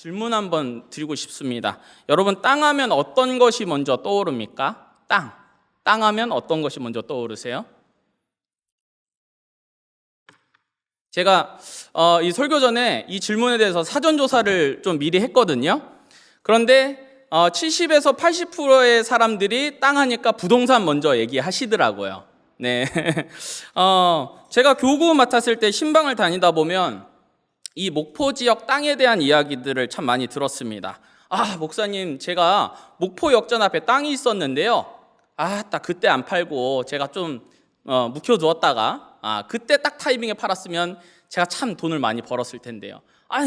질문 한번 드리고 싶습니다. 여러분, 땅 하면 어떤 것이 먼저 떠오릅니까? 땅 하면 어떤 것이 먼저 떠오르세요? 제가 이 설교 전에 이 질문에 대해서 사전 조사를 좀 미리 했거든요. 그런데 70에서 80%의 사람들이 땅 하니까 부동산 먼저 얘기하시더라고요. 네. 제가 교구 맡았을 때 신방을 다니다 보면 이 목포 지역 땅에 대한 이야기들을 참 많이 들었습니다. 목사님, 제가 목포 역전 앞에 땅이 있었는데요. 딱 그때 안 팔고 제가 좀 묵혀두었다가 그때 딱 타이밍에 팔았으면 제가 참 돈을 많이 벌었을 텐데요.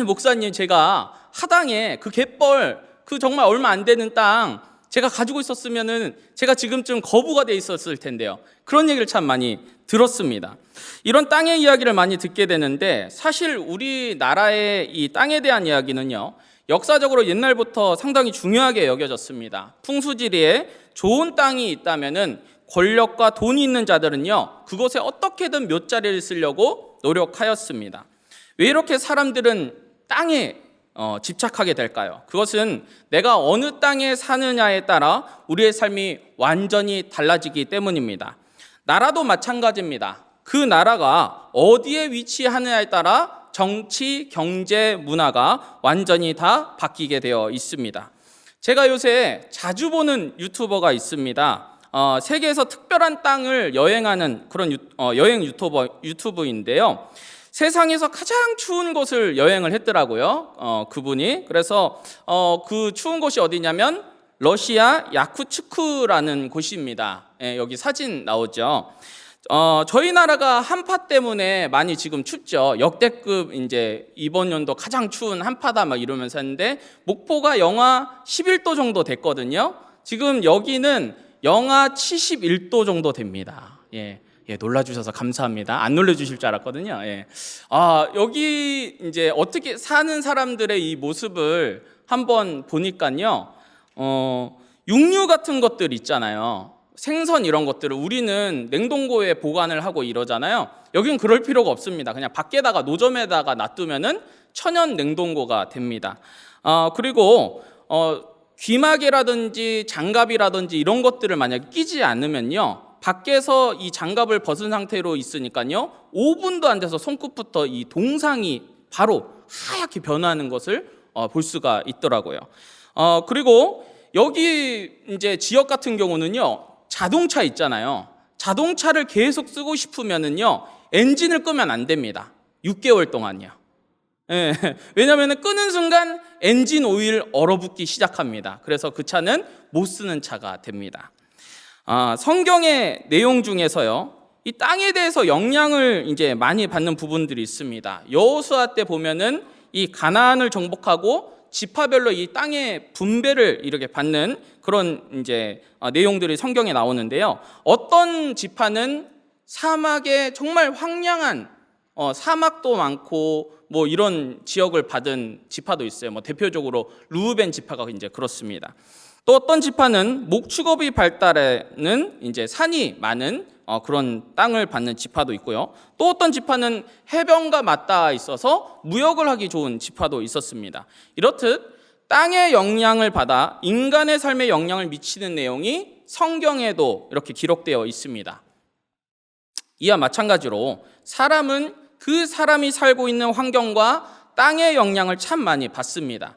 목사님, 제가 하당에 그 갯벌 그 정말 얼마 안 되는 땅 제가 가지고 있었으면은 제가 지금쯤 거부가 돼 있었을 텐데요. 그런 얘기를 참 많이 들었습니다. 이런 땅의 이야기를 많이 듣게 되는데, 사실 우리나라의 이 땅에 대한 이야기는요, 역사적으로 옛날부터 상당히 중요하게 여겨졌습니다. 풍수지리에 좋은 땅이 있다면은 권력과 돈이 있는 자들은요, 그곳에 어떻게든 몇 자리를 쓰려고 노력하였습니다. 왜 이렇게 사람들은 땅에 집착하게 될까요? 그것은 내가 어느 땅에 사느냐에 따라 우리의 삶이 완전히 달라지기 때문입니다. 나라도 마찬가지입니다. 그 나라가 어디에 위치하느냐에 따라 정치, 경제, 문화가 완전히 다 바뀌게 되어 있습니다. 제가 요새 자주 보는 유튜버가 있습니다. 세계에서 특별한 땅을 여행하는 그런 여행 유튜브인데요. 세상에서 가장 추운 곳을 여행을 했더라고요. 그분이. 그래서 그 추운 곳이 어디냐면 러시아 야쿠츠크라는 곳입니다. 여기 사진 나오죠. 저희 나라가 한파 때문에 많이 지금 춥죠. 역대급 이제 이번 연도 가장 추운 한파다 막 이러면서 했는데, 목포가 영하 11도 정도 됐거든요. 지금 여기는 영하 71도 정도 됩니다. 놀라주셔서 감사합니다. 안 놀라주실 줄 알았거든요. 여기 이제 어떻게 사는 사람들의 이 모습을 한번 보니까요, 육류 같은 것들 있잖아요. 생선 이런 것들을 우리는 냉동고에 보관을 하고 이러잖아요. 여기는 그럴 필요가 없습니다. 그냥 밖에다가 노점에다가 놔두면은 천연 냉동고가 됩니다. 그리고 귀마개라든지 장갑이라든지 이런 것들을 만약에 끼지 않으면요, 밖에서 이 장갑을 벗은 상태로 있으니까요, 5분도 안 돼서 손끝부터 이 동상이 바로 하얗게 변하는 것을 볼 수가 있더라고요. 그리고 여기 이제 지역 같은 경우는요, 자동차 있잖아요. 자동차를 계속 쓰고 싶으면은요, 엔진을 끄면 안 됩니다. 6개월 동안요. 왜냐하면 끄는 순간 엔진 오일 얼어붙기 시작합니다. 그래서 그 차는 못 쓰는 차가 됩니다. 성경의 내용 중에서요, 이 땅에 대해서 영향을 이제 많이 받는 부분들이 있습니다. 여호수아 때 보면은 이 가나안을 정복하고 지파별로 이 땅의 분배를 이렇게 받는 그런 이제 내용들이 성경에 나오는데요. 어떤 지파는 사막에 정말 황량한 사막도 많고 뭐 이런 지역을 받은 지파도 있어요. 뭐 대표적으로 르우벤 지파가 이제 그렇습니다. 또 어떤 지파는 목축업이 발달하는 이제 산이 많은 그런 땅을 받는 지파도 있고요. 또 어떤 지파는 해변과 맞닿아 있어서 무역을 하기 좋은 지파도 있었습니다. 이렇듯 땅의 영향을 받아 인간의 삶에 영향을 미치는 내용이 성경에도 이렇게 기록되어 있습니다. 이와 마찬가지로 사람은 그 사람이 살고 있는 환경과 땅의 영향을 참 많이 받습니다.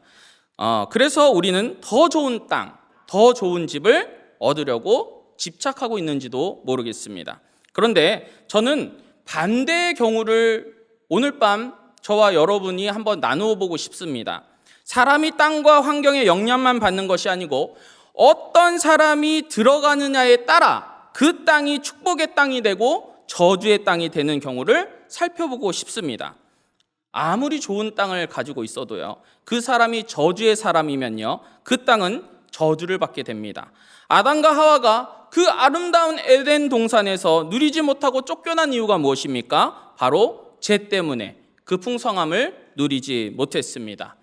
그래서 우리는 더 좋은 땅, 더 좋은 집을 얻으려고 집착하고 있는지도 모르겠습니다. 그런데 저는 반대의 경우를 오늘 밤 저와 여러분이 한번 나누어 보고 싶습니다. 사람이 땅과 환경의 영향만 받는 것이 아니고 어떤 사람이 들어가느냐에 따라 그 땅이 축복의 땅이 되고 저주의 땅이 되는 경우를 살펴보고 싶습니다. 아무리 좋은 땅을 가지고 있어도요, 그 사람이 저주의 사람이면요, 그 땅은 저주를 받게 됩니다. 아담과 하와가 그 아름다운 에덴 동산에서 누리지 못하고 쫓겨난 이유가 무엇입니까? 바로 죄 때문에 그 풍성함을 누리지 못했습니다.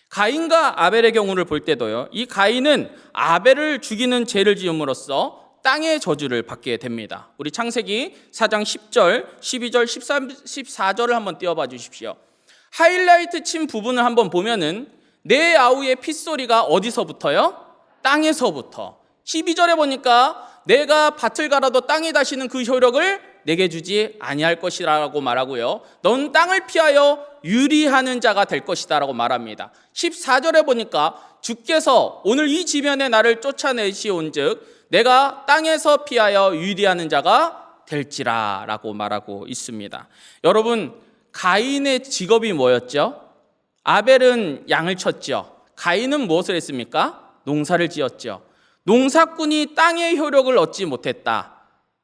가인과 아벨의 경우를 볼 때도요, 이 가인은 아벨을 죽이는 죄를 지음으로써 땅의 저주를 받게 됩니다. 우리 창세기 4장 10절, 12절, 13, 14절을 한번 띄워봐 주십시오. 하이라이트 친 부분을 한번 보면은 내 아우의 핏소리가 어디서부터요? 땅에서부터. 12절에 보니까 내가 밭을 갈아도 땅이 다시는 그 효력을 내게 주지 아니할 것이라고 말하고요. 넌 땅을 피하여 유리하는 자가 될 것이다 라고 말합니다. 14절에 보니까 주께서 오늘 이 지면에 나를 쫓아내시온 즉 내가 땅에서 피하여 유리하는 자가 될지라 라고 말하고 있습니다. 여러분, 가인의 직업이 뭐였죠? 아벨은 양을 쳤죠. 가인은 무엇을 했습니까? 농사를 지었죠. 농사꾼이 땅의 효력을 얻지 못했다.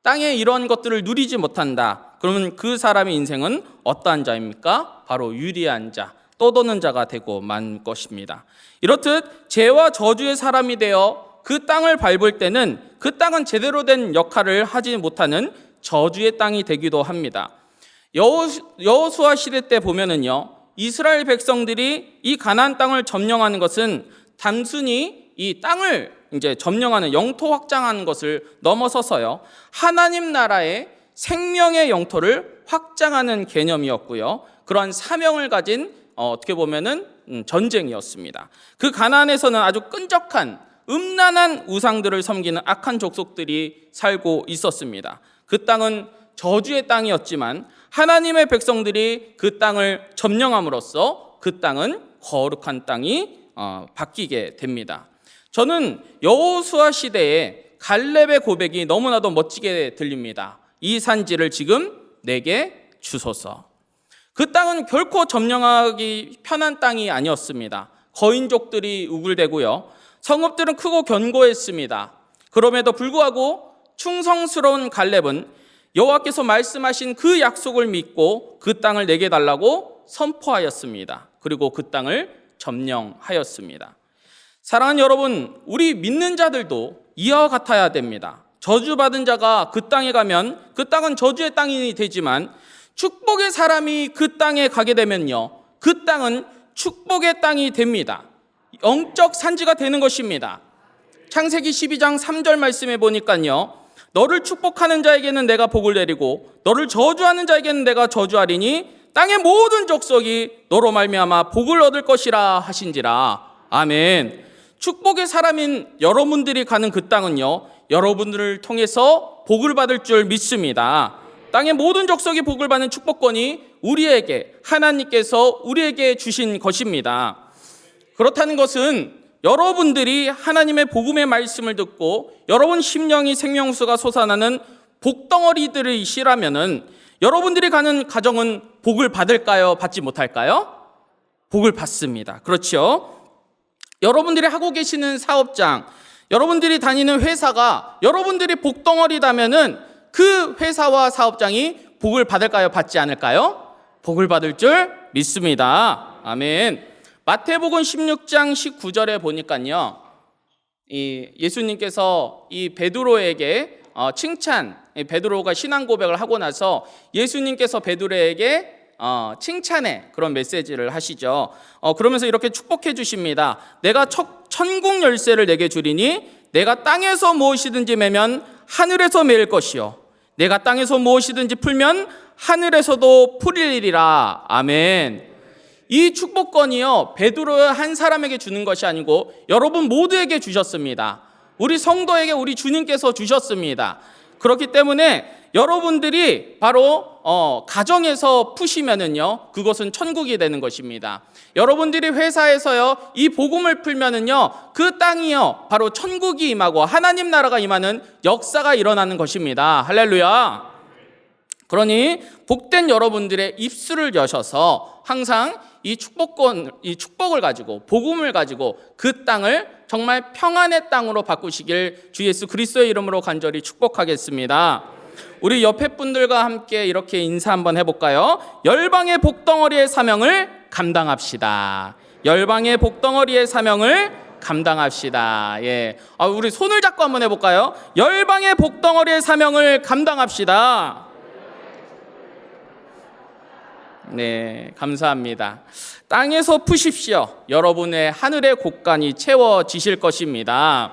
땅에 이런 것들을 누리지 못한다. 그러면 그 사람의 인생은 어떠한 자입니까? 바로 유리한 자, 떠도는 자가 되고 만 것입니다. 이렇듯 죄와 저주의 사람이 되어 그 땅을 밟을 때는 그 땅은 제대로 된 역할을 하지 못하는 저주의 땅이 되기도 합니다. 여호수아 시대 때 보면은요, 이스라엘 백성들이 이 가나안 땅을 점령하는 것은 단순히 이 땅을 이제 점령하는 영토 확장하는 것을 넘어서서요, 하나님 나라의 생명의 영토를 확장하는 개념이었고요. 그러한 사명을 가진 어떻게 보면은 전쟁이었습니다. 그 가나안에서는 아주 끈적한 음란한 우상들을 섬기는 악한 족속들이 살고 있었습니다. 그 땅은 저주의 땅이었지만 하나님의 백성들이 그 땅을 점령함으로써 그 땅은 거룩한 땅이 바뀌게 됩니다. 저는 여호수아 시대에 갈렙의 고백이 너무나도 멋지게 들립니다. 이 산지를 지금 내게 주소서. 그 땅은 결코 점령하기 편한 땅이 아니었습니다. 거인족들이 우글대고요, 성읍들은 크고 견고했습니다. 그럼에도 불구하고 충성스러운 갈렙은 여호와께서 말씀하신 그 약속을 믿고 그 땅을 내게 달라고 선포하였습니다. 그리고 그 땅을 점령하였습니다. 사랑하는 여러분, 우리 믿는 자들도 이와 같아야 됩니다. 저주받은 자가 그 땅에 가면 그 땅은 저주의 땅이 되지만 축복의 사람이 그 땅에 가게 되면요, 그 땅은 축복의 땅이 됩니다. 영적 산지가 되는 것입니다. 창세기 12장 3절 말씀에 보니까요, 너를 축복하는 자에게는 내가 복을 내리고 너를 저주하는 자에게는 내가 저주하리니 땅의 모든 족속이 너로 말미암아 복을 얻을 것이라 하신지라. 아멘. 축복의 사람인 여러분들이 가는 그 땅은요, 여러분들을 통해서 복을 받을 줄 믿습니다. 땅의 모든 족속이 복을 받는 축복권이 우리에게, 하나님께서 우리에게 주신 것입니다. 그렇다는 것은 여러분들이 하나님의 복음의 말씀을 듣고 여러분 심령이 생명수가 솟아나는 복덩어리들이시라면은 여러분들이 가는 가정은 복을 받을까요? 받지 못할까요? 복을 받습니다. 그렇죠? 여러분들이 하고 계시는 사업장, 여러분들이 다니는 회사가 여러분들이 복덩어리다면은 그 회사와 사업장이 복을 받을까요? 받지 않을까요? 복을 받을 줄 믿습니다. 아멘. 마태복음 16장 19절에 보니까요, 이 예수님께서 이 베드로에게 칭찬, 베드로가 신앙 고백을 하고 나서 예수님께서 베드로에게 칭찬의 그런 메시지를 하시죠. 그러면서 이렇게 축복해 주십니다. 내가 천국 열쇠를 내게 주리니 내가 땅에서 무엇이든지 매면 하늘에서 매일 것이요 내가 땅에서 무엇이든지 풀면 하늘에서도 풀리리라. 아멘. 이 축복권이요, 베드로 한 사람에게 주는 것이 아니고 여러분 모두에게 주셨습니다. 우리 성도에게 우리 주님께서 주셨습니다. 그렇기 때문에 여러분들이 바로 가정에서 푸시면은요, 그것은 천국이 되는 것입니다. 여러분들이 회사에서요, 이 복음을 풀면은요, 그 땅이요, 바로 천국이 임하고 하나님 나라가 임하는 역사가 일어나는 것입니다. 할렐루야. 그러니 복된 여러분들의 입술을 여셔서 항상 이 축복을 가지고, 복음을 가지고 그 땅을 정말 평안의 땅으로 바꾸시길 주 예수 그리스도의 이름으로 간절히 축복하겠습니다. 우리 옆에 분들과 함께 이렇게 인사 한번 해볼까요? 열방의 복덩어리의 사명을 감당합시다. 열방의 복덩어리의 사명을 감당합시다. 예, 우리 손을 잡고 한번 해볼까요? 열방의 복덩어리의 사명을 감당합시다. 네, 감사합니다. 땅에서 푸십시오. 여러분의 하늘의 곳간이 채워지실 것입니다.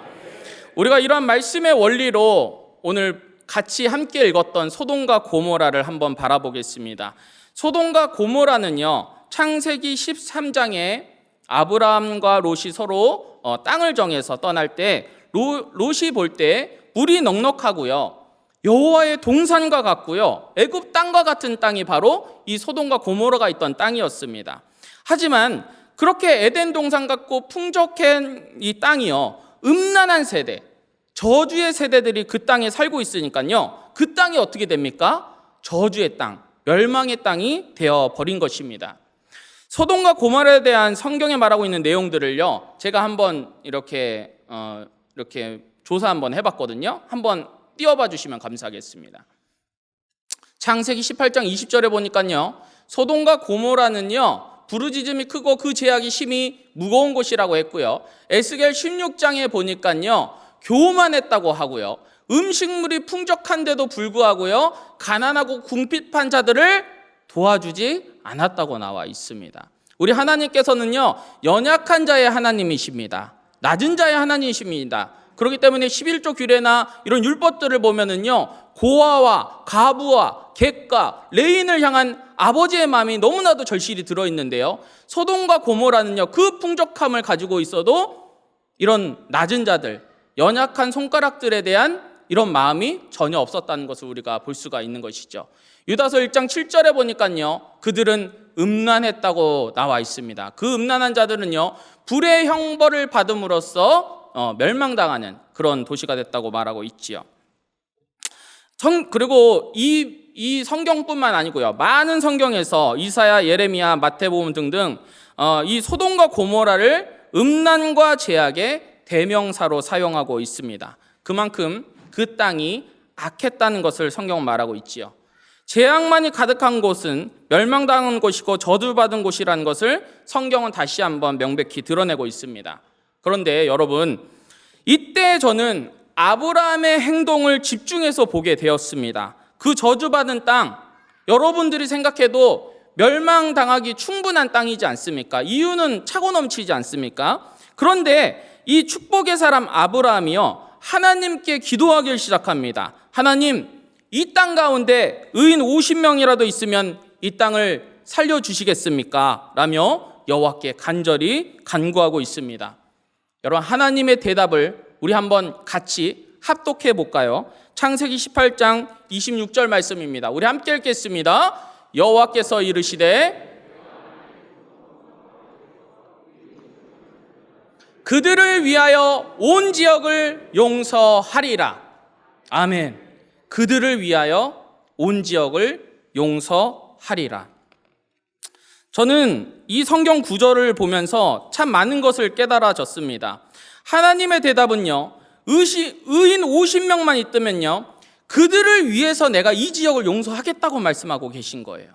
우리가 이러한 말씀의 원리로 오늘 같이 함께 읽었던 소돔과 고모라를 한번 바라보겠습니다. 소돔과 고모라는요, 창세기 13장에 아브라함과 롯이 서로 땅을 정해서 떠날 때 롯이 볼 때 물이 넉넉하고요, 여호와의 동산과 같고요, 애굽 땅과 같은 땅이 바로 이 소돔과 고모라가 있던 땅이었습니다. 하지만 그렇게 에덴 동산 같고 풍족한 이 땅이요, 음란한 세대, 저주의 세대들이 그 땅에 살고 있으니까요, 그 땅이 어떻게 됩니까? 저주의 땅, 멸망의 땅이 되어버린 것입니다. 소돔과 고모라에 대한 성경에 말하고 있는 내용들을요, 제가 한번 이렇게 조사 한번 해봤거든요. 한번 띄워봐 주시면 감사하겠습니다. 창세기 18장 20절에 보니까요, 소돔과 고모라는요, 부르짖음이 크고 그 제약이 심히 무거운 곳이라고 했고요, 에스겔 16장에 보니까요, 교만했다고 하고요, 음식물이 풍족한데도 불구하고요, 가난하고 궁핍한 자들을 도와주지 않았다고 나와 있습니다. 우리 하나님께서는요, 연약한 자의 하나님이십니다. 낮은 자의 하나님이십니다. 그렇기 때문에 11조 규례나 이런 율법들을 보면은요, 고아와 가부와 객과 레인을 향한 아버지의 마음이 너무나도 절실히 들어있는데요, 소돔과 고모라는요, 그 풍족함을 가지고 있어도 이런 낮은 자들, 연약한 손가락들에 대한 이런 마음이 전혀 없었다는 것을 우리가 볼 수가 있는 것이죠. 유다서 1장 7절에 보니까요, 그들은 음란했다고 나와 있습니다. 그 음란한 자들은요, 불의 형벌을 받음으로써 멸망당하는 그런 도시가 됐다고 말하고 있지요. 그리고 이 성경뿐만 아니고요, 많은 성경에서 이사야, 예레미야, 마태복음 등등 이 소돔과 고모라를 음란과 죄악의 대명사로 사용하고 있습니다. 그만큼 그 땅이 악했다는 것을 성경은 말하고 있지요. 재앙만이 가득한 곳은 멸망당한 곳이고 저주받은 곳이라는 것을 성경은 다시 한번 명백히 드러내고 있습니다. 그런데 여러분, 이때 저는 아브라함의 행동을 집중해서 보게 되었습니다. 그 저주받은 땅, 여러분들이 생각해도 멸망당하기 충분한 땅이지 않습니까? 이유는 차고 넘치지 않습니까? 그런데 이 축복의 사람 아브라함이요, 하나님께 기도하기를 시작합니다. 하나님, 이 땅 가운데 의인 50명이라도 있으면 이 땅을 살려주시겠습니까? 라며 여호와께 간절히 간구하고 있습니다. 여러분, 하나님의 대답을 우리 한번 같이 합독해 볼까요? 창세기 18장 26절 말씀입니다. 우리 함께 읽겠습니다. 여호와께서 이르시되 그들을 위하여 온 지역을 용서하리라. 아멘. 그들을 위하여 온 지역을 용서하리라. 저는 이 성경 구절을 보면서 참 많은 것을 깨달아졌습니다. 하나님의 대답은요, 의인 50명만 있다면요, 그들을 위해서 내가 이 지역을 용서하겠다고 말씀하고 계신 거예요.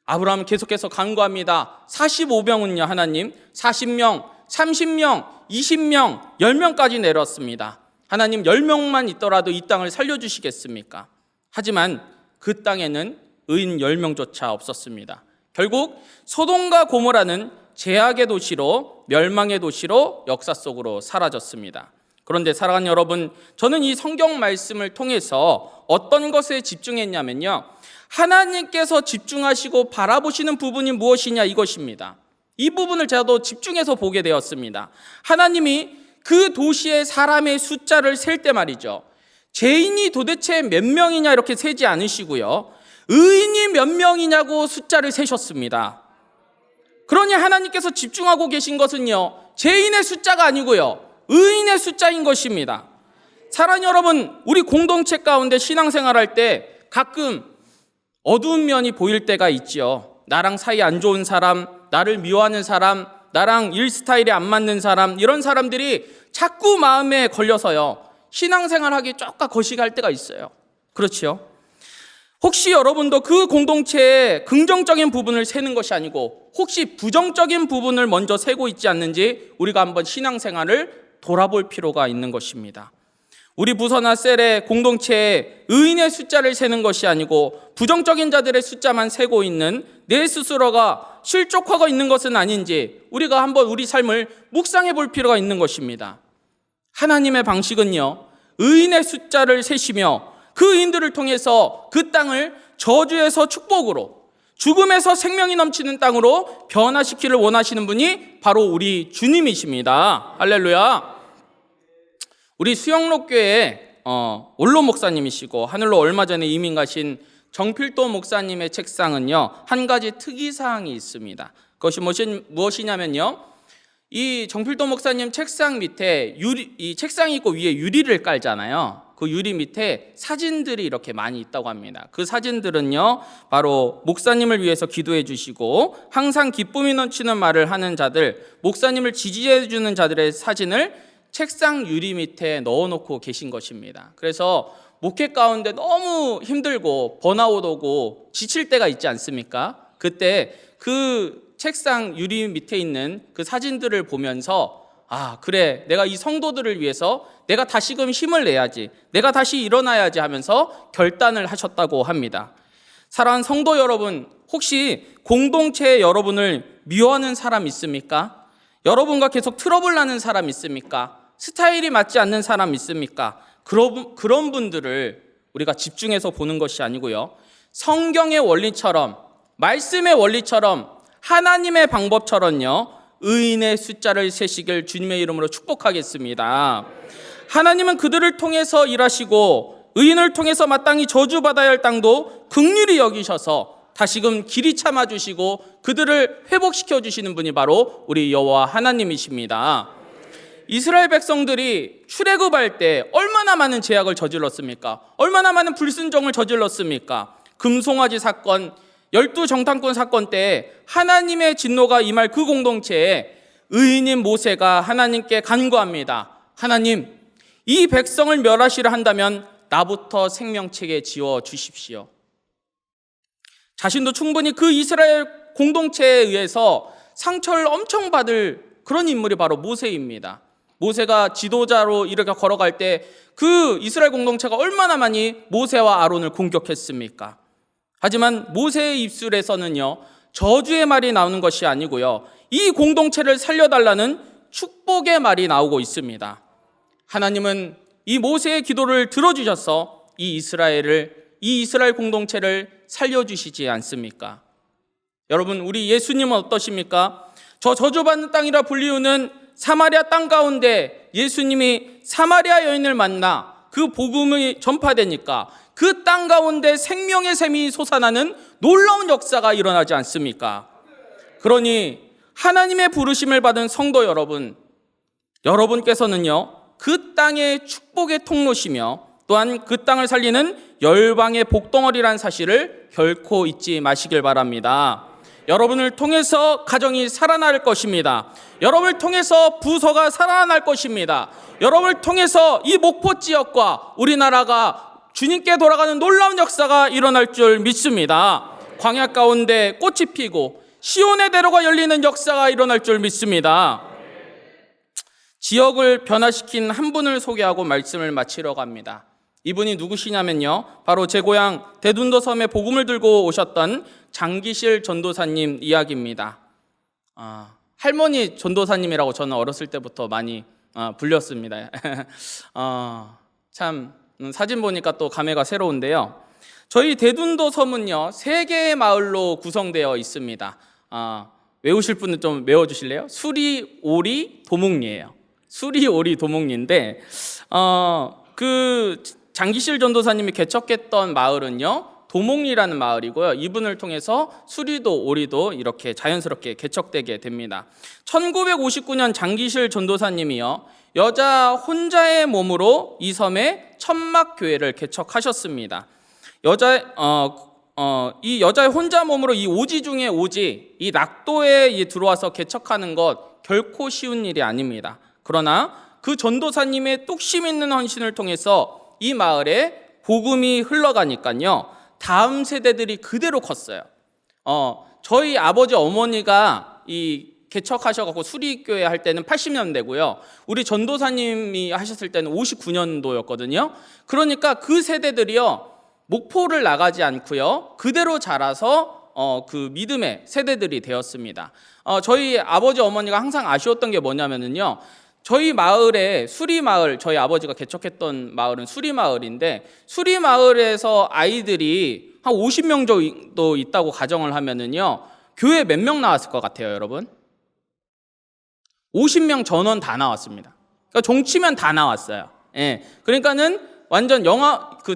아브라함은 계속해서 간구합니다. 45명은요, 하나님 40명, 30명, 20명, 10명까지 내렸습니다. 하나님 10명만 있더라도 이 땅을 살려주시겠습니까? 하지만 그 땅에는 의인 10명조차 없었습니다. 결국 소돔과 고모라는 죄악의 도시로, 멸망의 도시로 역사 속으로 사라졌습니다. 그런데 사랑하는 여러분, 저는 이 성경 말씀을 통해서 어떤 것에 집중했냐면요, 하나님께서 집중하시고 바라보시는 부분이 무엇이냐, 이것입니다. 이 부분을 저도 집중해서 보게 되었습니다. 하나님이 그 도시의 사람의 숫자를 셀 때 말이죠, 죄인이 도대체 몇 명이냐 이렇게 세지 않으시고요, 의인이 몇 명이냐고 숫자를 세셨습니다. 그러니 하나님께서 집중하고 계신 것은요, 죄인의 숫자가 아니고요, 의인의 숫자인 것입니다. 사랑하는 여러분, 우리 공동체 가운데 신앙생활할 때 가끔 어두운 면이 보일 때가 있지요. 나랑 사이 안 좋은 사람, 나를 미워하는 사람, 나랑 일 스타일이 안 맞는 사람, 이런 사람들이 자꾸 마음에 걸려서요, 신앙생활하기 조금 거시기할 때가 있어요. 그렇지요? 혹시 여러분도 그 공동체의 긍정적인 부분을 세는 것이 아니고 혹시 부정적인 부분을 먼저 세고 있지 않는지 우리가 한번 신앙생활을 돌아볼 필요가 있는 것입니다. 우리 부서나 셀의 공동체의 의인의 숫자를 세는 것이 아니고 부정적인 자들의 숫자만 세고 있는 내 스스로가 실족하고 있는 것은 아닌지 우리가 한번 우리 삶을 묵상해 볼 필요가 있는 것입니다. 하나님의 방식은요, 의인의 숫자를 세시며 그 의인들을 통해서 그 땅을 저주에서 축복으로, 죽음에서 생명이 넘치는 땅으로 변화시키기를 원하시는 분이 바로 우리 주님이십니다. 할렐루야. 우리 수영록교회 원로 목사님이시고 하늘로 얼마 전에 이민 가신 정필도 목사님의 책상은요, 한 가지 특이사항이 있습니다. 그것이 무엇이냐면요, 이 정필도 목사님 책상 밑에 이 책상이 있고 위에 유리를 깔잖아요. 그 유리 밑에 사진들이 이렇게 많이 있다고 합니다. 그 사진들은요, 바로 목사님을 위해서 기도해 주시고 항상 기쁨이 넘치는 말을 하는 자들, 목사님을 지지해 주는 자들의 사진을 책상 유리 밑에 넣어놓고 계신 것입니다. 그래서 목회 가운데 너무 힘들고 번아웃 오고 지칠 때가 있지 않습니까? 그때 그 책상 유리 밑에 있는 그 사진들을 보면서 그래, 내가 이 성도들을 위해서 내가 다시금 힘을 내야지, 내가 다시 일어나야지 하면서 결단을 하셨다고 합니다. 사랑하는 성도 여러분, 혹시 공동체에 여러분을 미워하는 사람 있습니까? 여러분과 계속 트러블 나는 사람 있습니까? 스타일이 맞지 않는 사람 있습니까? 그런 분들을 우리가 집중해서 보는 것이 아니고요, 성경의 원리처럼, 말씀의 원리처럼, 하나님의 방법처럼요, 의인의 숫자를 세시길 주님의 이름으로 축복하겠습니다. 하나님은 그들을 통해서 일하시고 의인을 통해서 마땅히 저주받아야 할 땅도 긍휼히 여기셔서 다시금 길이 참아주시고 그들을 회복시켜 주시는 분이 바로 우리 여호와 하나님이십니다. 이스라엘 백성들이 출애굽할 때 얼마나 많은 죄악을 저질렀습니까? 얼마나 많은 불순종을 저질렀습니까? 금송아지 사건, 12정탐꾼 사건 때 하나님의 진노가 임할 그 공동체에 의인인 모세가 하나님께 간구합니다. 하나님, 이 백성을 멸하시려 한다면 나부터 생명책에 지워 주십시오. 자신도 충분히 그 이스라엘 공동체에 의해서 상처를 엄청 받을 그런 인물이 바로 모세입니다. 모세가 지도자로 이렇게 걸어갈 때 그 이스라엘 공동체가 얼마나 많이 모세와 아론을 공격했습니까? 하지만 모세의 입술에서는요, 저주의 말이 나오는 것이 아니고요, 이 공동체를 살려달라는 축복의 말이 나오고 있습니다. 하나님은 이 모세의 기도를 들어주셔서 이 이스라엘 공동체를 살려주시지 않습니까? 여러분, 우리 예수님은 어떠십니까? 저 저주받는 땅이라 불리우는 사마리아 땅 가운데 예수님이 사마리아 여인을 만나 그 복음이 전파되니까 그 땅 가운데 생명의 샘이 솟아나는 놀라운 역사가 일어나지 않습니까? 그러니 하나님의 부르심을 받은 성도 여러분, 여러분께서는요, 그 땅의 축복의 통로시며 또한 그 땅을 살리는 열방의 복덩어리라는 사실을 결코 잊지 마시길 바랍니다. 여러분을 통해서 가정이 살아날 것입니다. 여러분을 통해서 부서가 살아날 것입니다. 여러분을 통해서 이 목포 지역과 우리나라가 주님께 돌아가는 놀라운 역사가 일어날 줄 믿습니다. 광야 가운데 꽃이 피고 시온의 대로가 열리는 역사가 일어날 줄 믿습니다. 지역을 변화시킨 한 분을 소개하고 말씀을 마치려고 합니다. 이분이 누구시냐면요, 바로 제 고향 대둔도 섬에 복음을 들고 오셨던 장기실 전도사님 이야기입니다. 할머니 전도사님이라고 저는 어렸을 때부터 많이 불렸습니다. 참 사진 보니까 또 감회가 새로운데요. 저희 대둔도 섬은요, 3개의 마을로 구성되어 있습니다. 외우실 분은 좀 외워주실래요? 수리, 오리, 도목리예요. 수리, 오리, 도목리인데 그 장기실 전도사님이 개척했던 마을은요, 도목리라는 마을이고요. 이분을 통해서 수리도 오리도 이렇게 자연스럽게 개척되게 됩니다. 1959년 장기실 전도사님이요, 여자 혼자의 몸으로 이 섬에 천막교회를 개척하셨습니다. 이 여자의 혼자 몸으로 이 오지 중에 오지, 이 낙도에 들어와서 개척하는 것 결코 쉬운 일이 아닙니다. 그러나 그 전도사님의 뚝심 있는 헌신을 통해서 이 마을에 복음이 흘러가니까요, 다음 세대들이 그대로 컸어요. 저희 아버지 어머니가 이 개척하셔갖고 수리교회 할 때는 80년대고요. 우리 전도사님이 하셨을 때는 59년도였거든요. 그러니까 그 세대들이요, 목포를 나가지 않고요, 그대로 자라서 그 믿음의 세대들이 되었습니다. 저희 아버지 어머니가 항상 아쉬웠던 게 뭐냐면요, 저희 마을에 수리마을, 저희 아버지가 개척했던 마을은 수리마을인데, 수리마을에서 아이들이 한 50명 정도 있다고 가정을 하면은요, 교회 몇 명 나왔을 것 같아요, 여러분? 50명 전원 다 나왔습니다. 그러니까 종치면 다 나왔어요. 예. 그러니까는 완전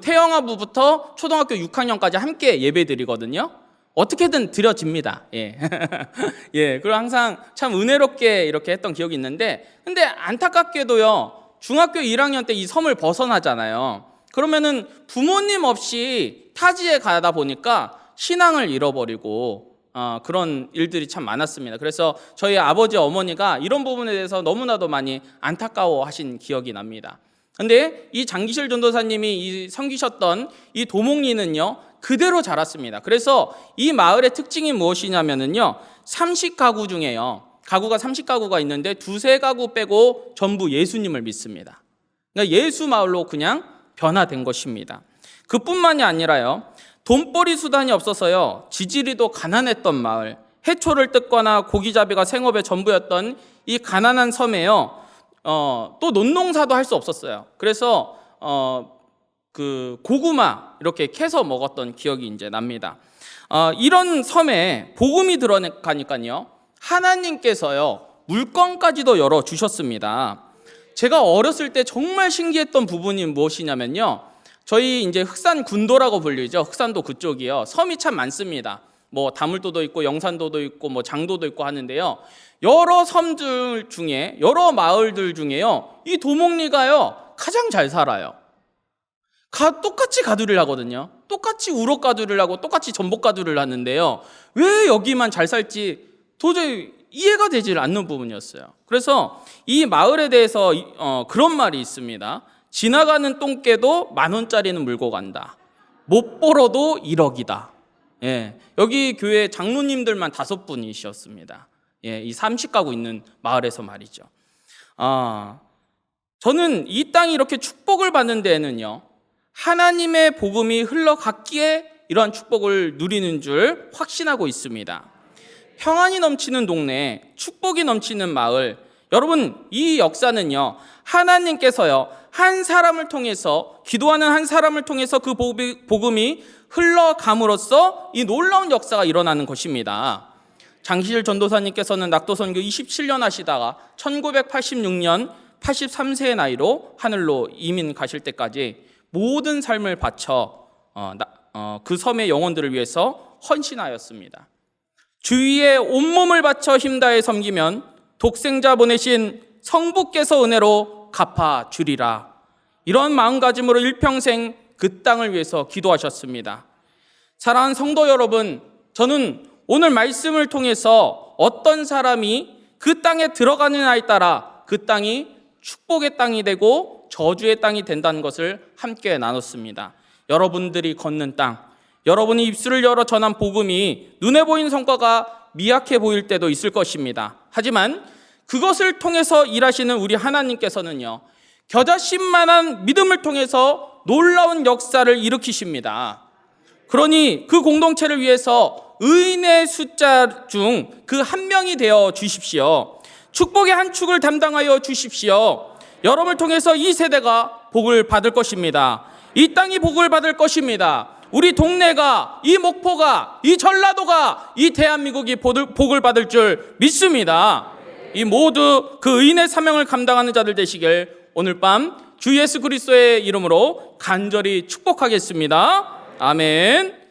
태영아부부터 초등학교 6학년까지 함께 예배 드리거든요. 어떻게든 드려집니다. 예. 예. 그리고 항상 참 은혜롭게 이렇게 했던 기억이 있는데, 근데 안타깝게도요, 중학교 1학년 때 이 섬을 벗어나잖아요. 그러면은 부모님 없이 타지에 가다 보니까 신앙을 잃어버리고, 그런 일들이 참 많았습니다. 그래서 저희 아버지, 어머니가 이런 부분에 대해서 너무나도 많이 안타까워하신 기억이 납니다. 근데 이 장기실 전도사님이 섬기셨던 이 도목리는요, 그대로 자랐습니다. 그래서 이 마을의 특징이 무엇이냐면요, 30가구 중에요, 가구가 30가구가 있는데 두세 가구 빼고 전부 예수님을 믿습니다. 그러니까 예수 마을로 그냥 변화된 것입니다. 그뿐만이 아니라요, 돈벌이 수단이 없어서요, 지지리도 가난했던 마을, 해초를 뜯거나 고기잡이가 생업의 전부였던 이 가난한 섬에요, 또 논농사도 할 수 없었어요. 그래서 그 고구마 이렇게 캐서 먹었던 기억이 이제 납니다. 이런 섬에 복음이 들어가니까요, 하나님께서요, 물건까지도 열어 주셨습니다. 제가 어렸을 때 정말 신기했던 부분이 무엇이냐면요, 저희 이제 흑산 군도라고 불리죠. 흑산도 그쪽이요, 섬이 참 많습니다. 뭐 다물도도 있고 영산도도 있고 뭐 장도도 있고 하는데요, 여러 섬들 중에, 여러 마을들 중에요, 이 도목리가요 가장 잘 살아요. 똑같이 가두리를 하거든요. 똑같이 우럭 가두리를 하고 똑같이 전복 가두리를 하는데요, 왜 여기만 잘 살지 도저히 이해가 되질 않는 부분이었어요. 그래서 이 마을에 대해서 그런 말이 있습니다. 지나가는 똥개도 10,000원짜리는 물고 간다. 못 벌어도 1억이다. 예, 여기 교회 장로님들만 5분이셨습니다. 예, 이 30가구 있는 마을에서 말이죠. 저는 이 땅이 이렇게 축복을 받는 데에는요, 하나님의 복음이 흘러갔기에 이러한 축복을 누리는 줄 확신하고 있습니다. 평안이 넘치는 동네, 축복이 넘치는 마을, 여러분, 이 역사는요, 하나님께서요, 한 사람을 통해서, 기도하는 한 사람을 통해서 그 복음이 흘러감으로써 이 놀라운 역사가 일어나는 것입니다. 장기실 전도사님께서는 낙도선교 27년 하시다가 1986년 83세의 나이로 하늘로 이민 가실 때까지 모든 삶을 바쳐 그 섬의 영혼들을 위해서 헌신하였습니다. 주위에 온몸을 바쳐 힘다해 섬기면 독생자 보내신 성부께서 은혜로 갚아주리라. 이런 마음가짐으로 일평생 그 땅을 위해서 기도하셨습니다. 사랑하는 성도 여러분, 저는 오늘 말씀을 통해서 어떤 사람이 그 땅에 들어가느냐에 따라 그 땅이 축복의 땅이 되고 저주의 땅이 된다는 것을 함께 나눴습니다. 여러분들이 걷는 땅, 여러분이 입술을 열어 전한 복음이 눈에 보이는 성과가 미약해 보일 때도 있을 것입니다. 하지만 그것을 통해서 일하시는 우리 하나님께서는요, 겨자씨만한 믿음을 통해서 놀라운 역사를 일으키십니다. 그러니 그 공동체를 위해서 의인의 숫자 중 그 한 명이 되어 주십시오. 축복의 한 축을 담당하여 주십시오. 여러분을 통해서 이 세대가 복을 받을 것입니다. 이 땅이 복을 받을 것입니다. 우리 동네가, 이 목포가, 이 전라도가, 이 대한민국이 복을 받을 줄 믿습니다. 이 모두 그 의인의 사명을 감당하는 자들 되시길 오늘 밤 주 예수 그리스도의 이름으로 간절히 축복하겠습니다. 아멘.